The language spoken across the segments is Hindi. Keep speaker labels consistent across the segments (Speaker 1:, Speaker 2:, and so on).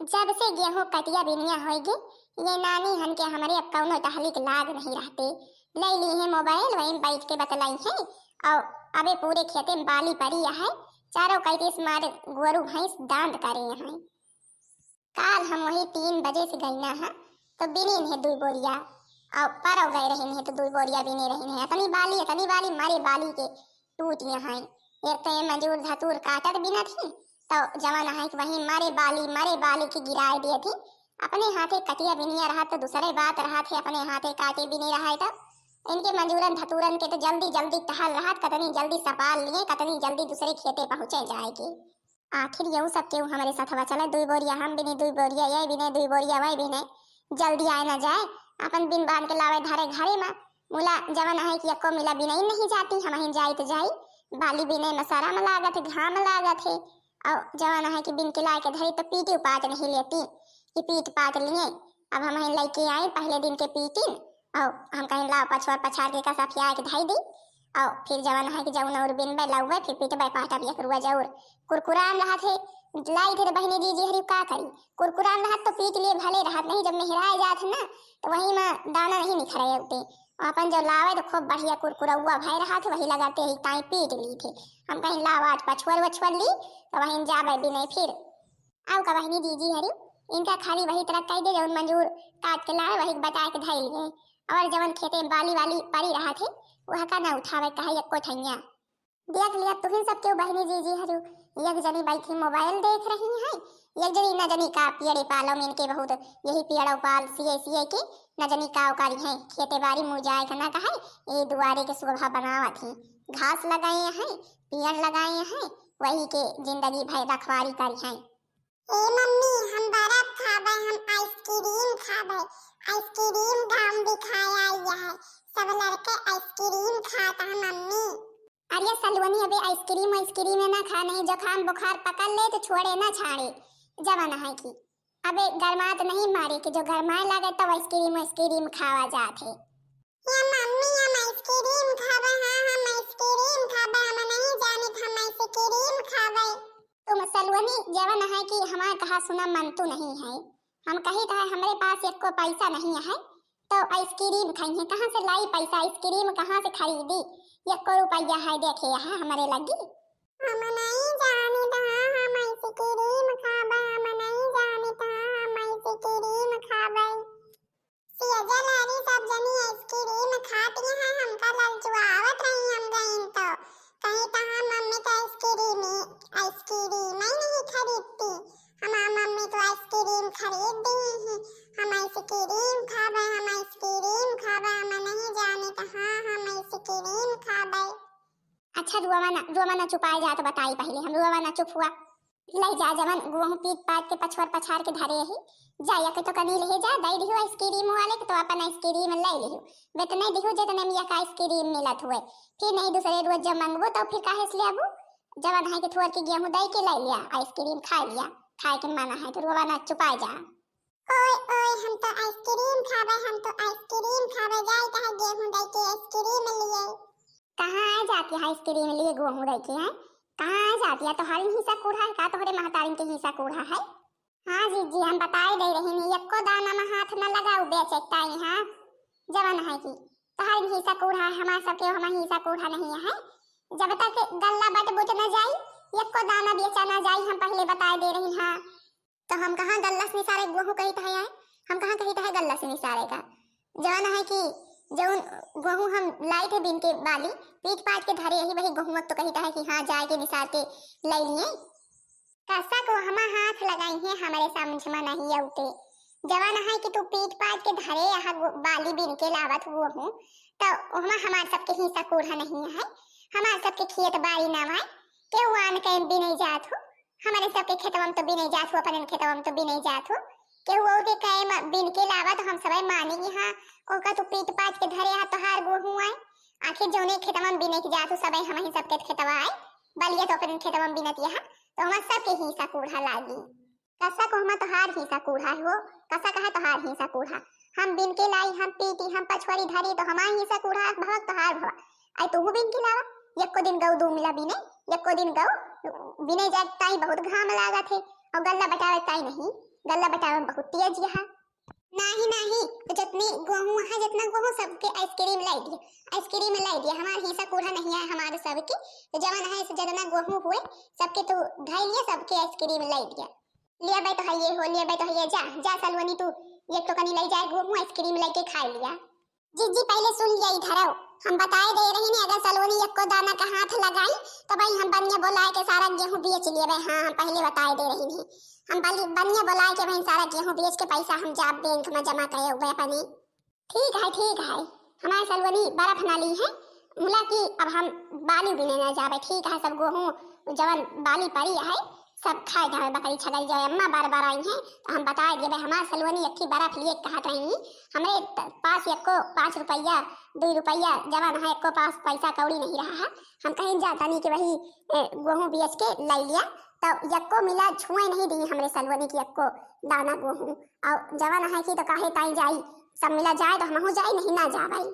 Speaker 1: जब से गेहूं कटिया बिनिया होगी ये नानी हन के हमारे अब कौनो टहलिक लाग नहीं रहते। ले ली है मोबाइल वहीं बैठ के बतलाई है। और अबे पूरे खेते में बाली पड़ी है। चारों कहते मारे गोरू भैंस दांत करे हैं। काल हम वही 3 बजे से गई ना है तो बिनी है 2 बोरिया। और परव गए रहे हैं तो 2 बोरिया बिने रहे हैं। इतनी बाली मारे बाली के टूटिया हैं। एक तो ये मजूर धतूर काटत बिना थी तो जवान है कि वही मारे बाली की गिराए दिए थी। अपने हाथे कटिया बिनिया रहा तो दूसरे बात रहा थे अपने हाथे काटे बिने रहा है। तो इनके मजूरन धतूरन के तो जल्दी जल्दी टहल रहा कतनी जल्दी सपाल लिए कतनी जल्दी दूसरे खेते पहुंचे जाएगी। आखिर यू सब क्यों हमारे साथ हवा चले 2 बोरिया हम बिने 2 बोरिया ये बिने 2 बोरिया वही बिने जल्दी आए ना जाए। अपन बिन बांध के लावे धारे घरे में मुला जवन है कि एको मिला बिना ही नहीं जाती हम ही जाई तो जाई। बाली बिने मसारा में लागत है घाम लागत है। और जवान है कि बिन के लाए के धरी तो पीटी पाट नहीं लेती कि पीट पाट लिए। अब हम ही लेके आए पहले दिन के पीटी और हम कहीं लाओ पछुआ पछाड़ के कसा फिया के धई दी। और फिर जवान है कि जौन और बिन बे लाउवे फिर पीट बे पाटा बिया करुआ जौर कुरकुरान रहा थे लाई थे बहनी दीजिए हरी का करी कुरकुरान रहा तो पीट लिए भले रहा नहीं जब मेहराए जात ना तो वही में दाना नहीं निखरे उठे। अपन जो लावे तो खूब बढ़िया कुरकुरा भाई रहा थे वही लगाते ही ताई पीट ली थे। हम कहीं लावा पछुअर वछुअर ली तो वहीं जावे भी नहीं फिर आओ का बहनी दीजिए हरी इनका खाली वही तरह कह दे जौन मंजूर काट के लाए वही बता के धई लिए। और जवन खेते बाली वाली पड़ी रहा थे वह का ना उठावे कहा एको ठैया देख लिया तुहिन सब क्यों बहनी जी हरू एक जनी बैठी मोबाइल देख रही है। एक जनी न जनी का पियड़े पालो में इनके बहुत यही पियड़ो पाल सिए के न जनी का उकारी है खेते बाड़ी मुरझाए का ना कहा ये दुआरे के सुबह बनावा थी घास लगाए हैं पियड़ लगाए हैं वही के जिंदगी भर रखवारी करी है। ए मम्मी हम बर्फ खावे हम आइसक्रीम खावे आइसक्रीम गांव दिखाया है सब लड़के आइसक्रीम खाता है मम्मी। अरे सलवनी अबे आइसक्रीम ना खा नहीं जुकाम बुखार पकड़ ले तो छोड़े ना छाड़े जवाना है कि अबे गरमात नहीं मारे कि जो गरमाए लगे तो आइसक्रीम खावा जाते। या मम्मी हम आइसक्रीम खावे हां हम आइसक्रीम खावे हम नहीं जाने हम आइसक्रीम खावे। तुम सलवनी जवाना है कि हमारा कहा सुना मन तो नहीं है। हम कही तो है हमारे पास एको पैसा नहीं है तो आइसक्रीम खाएंगे कहां से लाई पैसा आइसक्रीम कहां से खरीदी 1 रुपया है देखे है हमारे लगी। हम नहीं जाने तो हम आइसक्रीम खावे हम नहीं जाने तो हम आइसक्रीम खावे। सियाजा लारी सब जनी आइसक्रीम खाती हैं हमका ललचुआवत रही हम गईं तो कहीं तो हम मम्मी तो आइसक्रीम ही नहीं खरीदती हमारी मम्मी तो आइसक्रीम खरीद दी है हम आइसक्रीम खावे हम नहीं जाने तो हाँ हम आइसक्रीम खावे। अच्छा रुआवा चुपाए जा तो बताई पहले हम रुआवा ना चुप हुआ ले जा जवन गुहू पीट पाट के पछुआर पछाड़ के धरे ही जाया के तो कनी ले जा दई दिहो आइसक्रीम वाले के तो अपन आइसक्रीम ले लिहो वे तो नहीं दिहो जितने मिया का आइसक्रीम मिलत हुए फिर नहीं दूसरे रोज जब मांगबो तो फिर काहे से लेबो जवन है के थोर के गेहूं दई के ले लिया आइसक्रीम खा लिया खाए के माना है तो रुआवा ना चुपाए जा। ओए हम तो आइसक्रीम खावे जाई कहां गेहूं दई के आइसक्रीम लिए कहां आ जाती है आइसक्रीम लिए गेहूं दई के है कहां आ जाती है तो हरी हिस्सा कूढ़ा है का तो हरे महतारिन के हिस्सा कूढ़ा है। हां जी हम बताई दे रही नहीं एको दाना में हाथ न लगाओ बेचता हां जवन है कि तो हरी हिस्सा कूढ़ा है हमार सब के हमार हिस्सा कूढ़ा नहीं है जब तक गल्ला बट बुट न जाई एको दाना बेचा न जाई हम पहले बताई दे रही हां। तो हम कहां गल्ला से निसारे गेहूं कही था हम कहां कही था गल्ला से निसारे का जवन है कि जो गेहूं हम लाए थे बिन के बाली पीट पाट के धरे यही वही गेहूं तो कहता है कि हाँ जाए के निसार के ले लिए कैसा को हम हाथ लगाई है हमारे समझ में नहीं आउते जवान है कि तू पीट पाट के धरे यहाँ बाली बिन के लावत हुआ हूँ तो हमारे सबके हिस्सा कूढ़ा नहीं है हमारे सबके खेत बाड़ी ना है क्यों आन के बिने जात हो हमारे सबके खेतवा में तो बिने जात हो अपन खेतवा में तो बिने जात हो केहू और के कहे बिन के लावा तो हम सबे माने कि हाँ ओका तो पीट पाट के धरे हा तो हार गेहूं आए आखिर जौने खेतवा में बिने के जात हो सबे हम ही सबके खेतवा आए बलिया तो अपन खेतवा में बिनत यहां तो हम सबके हिस्सा कूढ़ा लागी कसा को हम तो हार हिस्सा कूढ़ा हो कसा कहा तो हार हिस्सा कूढ़ा हम बिन के लाई हम पीटी हम पछवारी धरी तो हमार हिस्सा कूढ़ा भवक तो हार भवा आई तो बिन के लावा एको दिन गौ दू मिला बिने एको दिन गौ बिने जात ताई बहुत घाम लागत है और गल्ला बटावे ताई नहीं, गल्ला बटावे में बहुत तेज है। नहीं नहीं, तो जितनी गेहूं है, जितना गेहूं सबके आइसक्रीम लाई दिया, आइसक्रीम लाई दिया। हमारे हिस्सा कूड़ा नहीं है हमारे सबके, तो जवन है से जितना गेहूं हुए सबके तो ढाई लिया, सबके आइसक्रीम लाई दिया। लिया भाई तो है ये हो, लिया भाई तो है ये, जा जा सलवनी तू ये तो कनी लाई जाए गेहूं आइसक्रीम लेके खा लिया। जी पहले सुन लिया, इधर आओ, हम बताए दे रही ने अगर सलोनी एक को दाना का हाथ लगाई तो भाई हम बनिया बोलाए के सारा गेहूं बेच लिए भाई। हाँ हम पहले बताए दे रही ने, हम बनिया बोलाए के भाई सारा गेहूं बेच के पैसा हम जा बैंक में जमा करे हुए अपने। ठीक है, हमारे सलवनी बर्फ ना ली है मुला की, अब हम बाली भी नहीं जावे। ठीक है, सब गेहूं जवन बाली पड़ी है सब खाए जावे, बकरी छगल जाए। अम्मा बार आई हैं तो हम बताए दिए भाई हमारे सलवनी अक्की बर्फ लिए कहत रही, हमारे पास एको 5 रुपया 2 रुपया जवान है, एको पास पैसा कौड़ी नहीं रहा है। हम कहीं जाता नहीं कि वही गेहूं बेच के लाई लिया, तो यक्को मिला छुए नहीं दी हमरे सलवनी की यक्को दाना गेहूं। और जवान है कि तो काहे ताई जाई, सब मिला जाए तो हम हो जाए, नहीं ना जा भाई।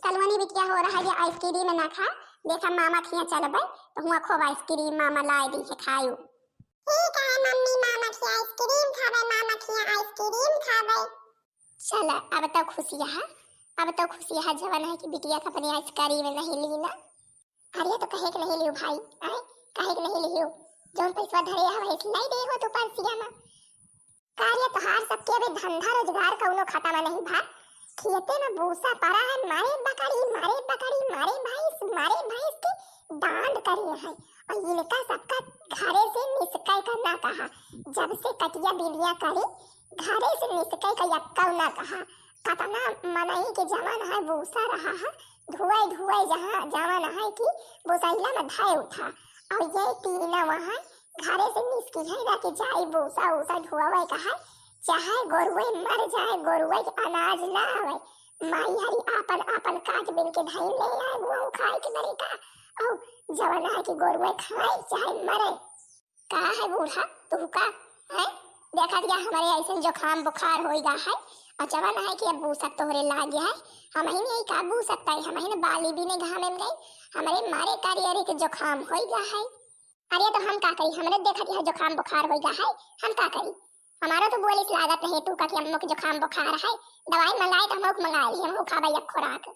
Speaker 1: सलवनी भी क्या हो रहा है, आइसक्रीम ना खा, देखा मामा खिया चल भाई तो हुआ खूब आइसक्रीम मामा लाए दी है खायो। ठीक है मम्मी, मामा की आइसक्रीम खावे, मामा की आइसक्रीम खावे। चल अब तो खुशी है, अब तो खुशी है जवान है कि बिटिया का अपनी आइसक्रीम नहीं ली ना। अरे तो कहे के नहीं लियो भाई, आए कहे के नहीं लियो, जोन पैसा धरे है वही नहीं दे हो तो परसिया में। कार्य तोहार सबके अभी धंधा रोजगार कौनो खाता में नहीं भा, खेते में भूसा पड़ा है, मारे बकरी मारे भैंस के दांत करे है। और इनका सबका घरे से निस्काई का ना कहा, जब से कटिया बिलिया करे घरे से निस्काई का यक्का ना कहा। कतना मनई के जमान है भूसा रहा है, धुआई जहाँ जमान है कि भूसैला में धाय उठा। और ये तीना वहाँ घरे से निस्की है ना कि जाई भूसा धुआवे कहा, चाहे गोरुए मर जाए, गोरुए के अनाज ना आवे, माई हरी आपन काट बिन के धाई ले आए वो खाए के बरे का। और जवान है कि गोरुए खाए चाहे मरे। का है बूढ़ा तू का है, देखा दिया हमारे ऐसे जुकाम बुखार होएगा है, और जवान है कि अब बूसक तोहरे लाग गया है। हम ही नहीं का बू सकता है, हम ही ने बाली भी नहीं घामे में गई, हमारे मारे कार्य के जुकाम होएगा है। अरे तो हम का करी, हमने देखा दिया जुकाम बुखार होएगा है, हम का करी, हमारा तो बोलिस लागत है तू का कि हम लोग जुकाम बुखार है, दवाई मंगाए तो हम लोग मंगा ली, हम खाबा एक खुराक।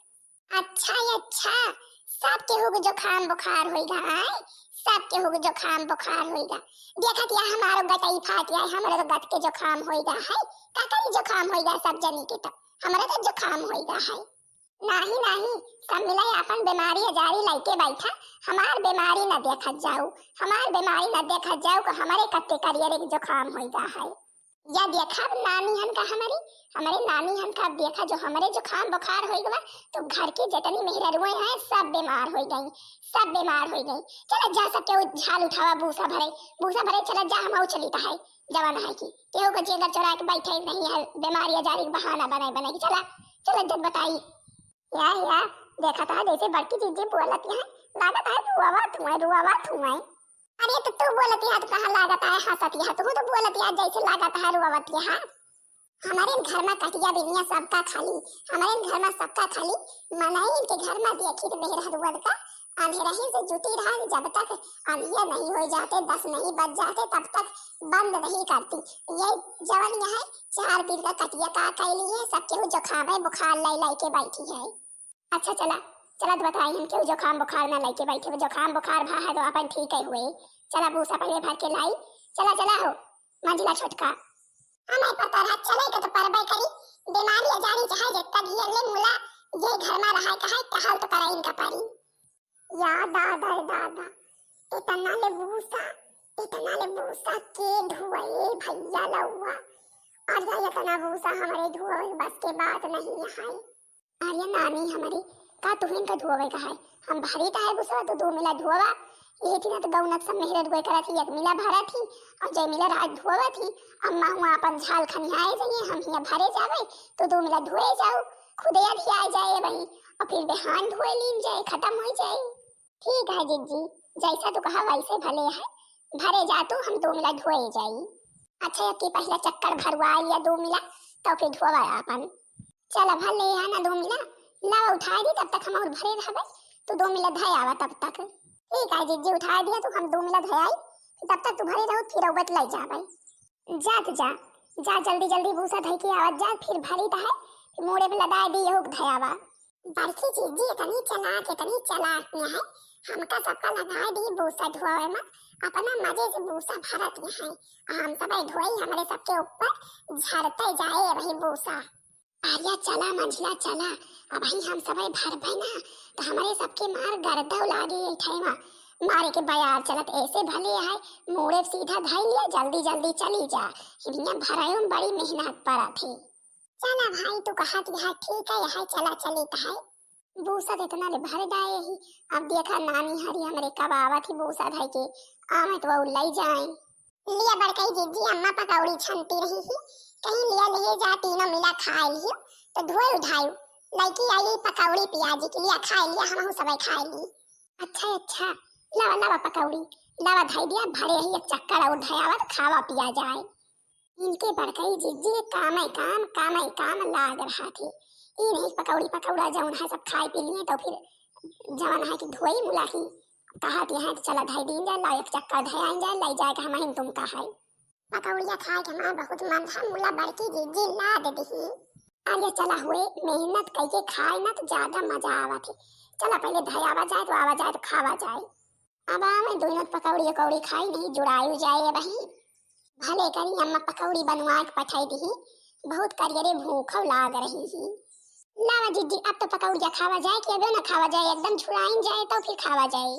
Speaker 1: अच्छा सब के होग जुकाम बुखार होएगा है, सब के होग जुकाम बुखार होएगा। देखा क्या हमारो गटई फाट गया, हमारे तो गट के जुकाम होएगा है, का करी जुकाम होएगा सब जनी के, तो हमारे तो जुकाम होएगा है। नहीं सब मिला अपन बीमारी जारी लाइके बैठा, हमार बीमारी ना देखा जाओ, हमार बीमारी ना देखा जाओ को हमारे कत्ते करियर के जुकाम होएगा है। या देखा नानी हन का हमारे नानी हन का देखा जो हमारे जुकाम बुखार हो गया, तो घर के जितनी मेहरुए हैं सब बीमार हो गई। चला जा सकते हो झाल उठावा भूसा भरे चला जा, हम चली है जवान है की केहू को जेगर चोरा के बैठे नहीं है, बीमारी जारी के बहाना बनाई चला जब बताई या देखा था जैसे बड़की चीजें बोलत है, लागत है रुआवा तुम। अरे तो तू बोलती है तो कहाँ लागत है हंसती है, तू तो बोलती है जैसे लागत है रुआवती है। हमारे घर में कटिया बिनिया सबका खाली, हमारे घर में सबका खाली, मनाई के घर में देखी तो मेहर हरुआद का अंधेरा ही से जुटी रहा, जब तक अंधिया नहीं हो जाते 10 नहीं बज जाते तब तक बंद नहीं करती। ये जवन यहाँ 4 दिन का कटिया का कैली है, सबके जुकाम है बुखार लाई के बैठी है। अच्छा चला तो बताई हम क्यों जुकाम बुखार ना लेके बैठे, जुकाम बुखार भा है तो अपन ठीक है हुए। चला भूसा पहले भर के लाई, चला हो मंजिला छोटका, हमें पता रहा चले तो परबे करी, बीमारी जारी चाहे जितना घेरले मुला ये घर में रहा कहा कहल तो करा इनका पारी। या दादा इतना ले भूसा के धुए भैया लौआ, और या इतना भूसा हमारे धुए बस के बात नहीं है। अरे नानी हमारी का तुहिन का धुआवे का है, हम भरी ता है गुस्सा तो 2 मिला धुआवा, ये थी ना तो गौनक सब मेहरत गोय करा थी, 1 मिला भरा थी और जय मिला रात धुआवा थी। अम्मा हुआ अपन झाल खनियाए जाइए, हम हिया भरे जावे तो 2 मिला धुए जाओ, खुदे धिया जाए वही और फिर बेहान धुए लीन जाए, खत्म हो जाए। ठीक है जिज्जी जैसा तू कहा वैसे भले है, भरे जा तू हम 2 मिला धुए जाई। अच्छा अब की पहला चक्कर भरवा लिया 2 मिला तो फिर धुआवा अपन, चल भले आना 2 मिला लावा उठा दी, तब तक हम और भरे रहबे तो 2 मिला धय आवा तब तक। ठीक है जिज्जी उठा दिया तो हम 2 मिला धय आई, तब तक तू भरे रहो फिर औगत ले जाबे। जात जा जा जल्दी जल्दी भूसा धई के आवत जा, फिर भरी है मोड़े में लदा दी हो धयावा। बड़की जीजी इतनी चलाक में है, हमका सबका लगा दी भूसा धोए में, अपना मजे से भूसा भरत है। हम सब धोई हमारे सबके ऊपर झरते जाए वही भूसा। आर्या चला मंझला चला, अब ही हम सब भरबे ना तो हमारे सबके मार गर्दव लागे ठेमा मारे के बयार चलत ऐसे भले है, मोड़े सीधा धाई लिया जल्दी जल्दी चली जा, हिनिया भरायो बड़ी मेहनत पड़ा थी। चला भाई तू कहत है ठीक है, यह चला चली है भूसा इतना ले भर डाए ही। अब देखा नानी हरी हमारे कब आवत ही भूसा धाई के आमे तो वो लई जाए। लिया बड़कई जीजी अम्मा पकौड़ी छनती रही ही, कहीं लिया ले जा तीनों मिला खा लियो तो धोए उठायो, लड़की आई पकौड़ी पियाजी के लिए खा लिया, हम सब खा ली। अच्छा लावा लावा पकौड़ी लावा धाई दिया, भरे ही एक चक्कर और धयावत खावा पिया जाए। इनके बड़कई जीजी काम लाग रहा थे, ये नहीं पकौड़ी पकौड़ा जौन है सब खाए पी लिए तो फिर जवन है कि धोई मुलाही कहा है तो चला धाई दिन जाए एक चक्कर धयाई जाए लाई जाए हम तुम का है पकौड़िया खाए के हमारा बहुत मन था, मुला बड़की जीजी ला दे दी। आगे चला हुए मेहनत करके खाए ना तो ज्यादा मजा आवा थे। चला पहले धयावा जाए तो आवा जाए तो खावा जाए। अब मैं दोनों पकौड़ी कौड़ी खाई नहीं जुड़ायु जाए वही भले करी अम्मा पकौड़ी बनवा के पठाई दी, बहुत करियरे भूख लाग रही ही। लावा जीजी अब तो पकौड़िया खावा जाए कि अबे ना खावा जाए, एकदम छुड़ाई जाए तो फिर खावा जाए।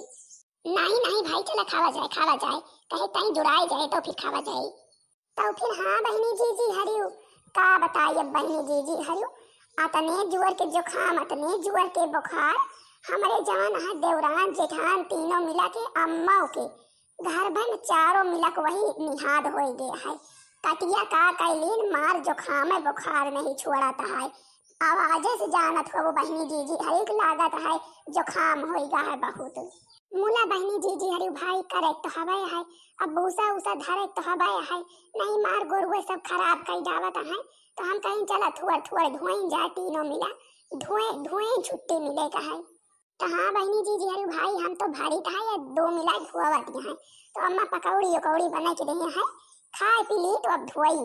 Speaker 1: नहीं भाई चला खावा जाए कहे तहीं जुड़ाई जाए तो फिर खावा जाए। तो फिर हाँ बहनी जीजी हरियो का बताइए बहनी जीजी हरियो, अतने जुअर के जुखाम अतने जुअर के बुखार हमारे जवान है देवरान जेठान तीनों मिला के अम्मा के घर भर चारों मिला के वही निहाद हो गया है। कटिया का कैलीन मार जुखाम बुखार नहीं छोड़ता है, आवाजे से जानत हो वो बहनी जीजी हरिक लागत है जुखाम हो गया है बहुत। मुला बहनी जीजी हरि भाई करे तो हवे है, अब भूसा उसा धरे तो हवे है, नहीं मार गोरुए सब खराब कर जावत है तो हम कहीं चला थोड़ धोई जाए तीनों मिला धोए छुट्टी मिले का है। तो हाँ बहनी जीजी हरि भाई हम तो भारी था या दो मिला धोवत है, तो अम्मा पकौड़ी उकौड़ी बना के दिए है खाए पी ली तो अब धोई।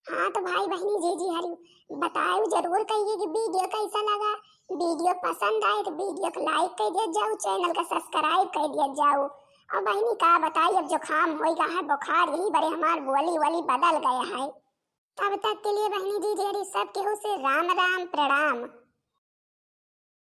Speaker 1: हाँ तो भाई बहनी जीजी हरि बताओ जरूर कहिए कि वीडियो कैसा लगा, वीडियो पसंद आए तो वीडियो को लाइक कर दिया जाओ, चैनल का सब्सक्राइब कर दिया जाओ। और बहनी का बताइए अब जुखाम हो गया है बुखार यही बड़े हमार बोली बदल गया है। तब तक के लिए बहनी जी सब केहू से राम राम प्रणाम।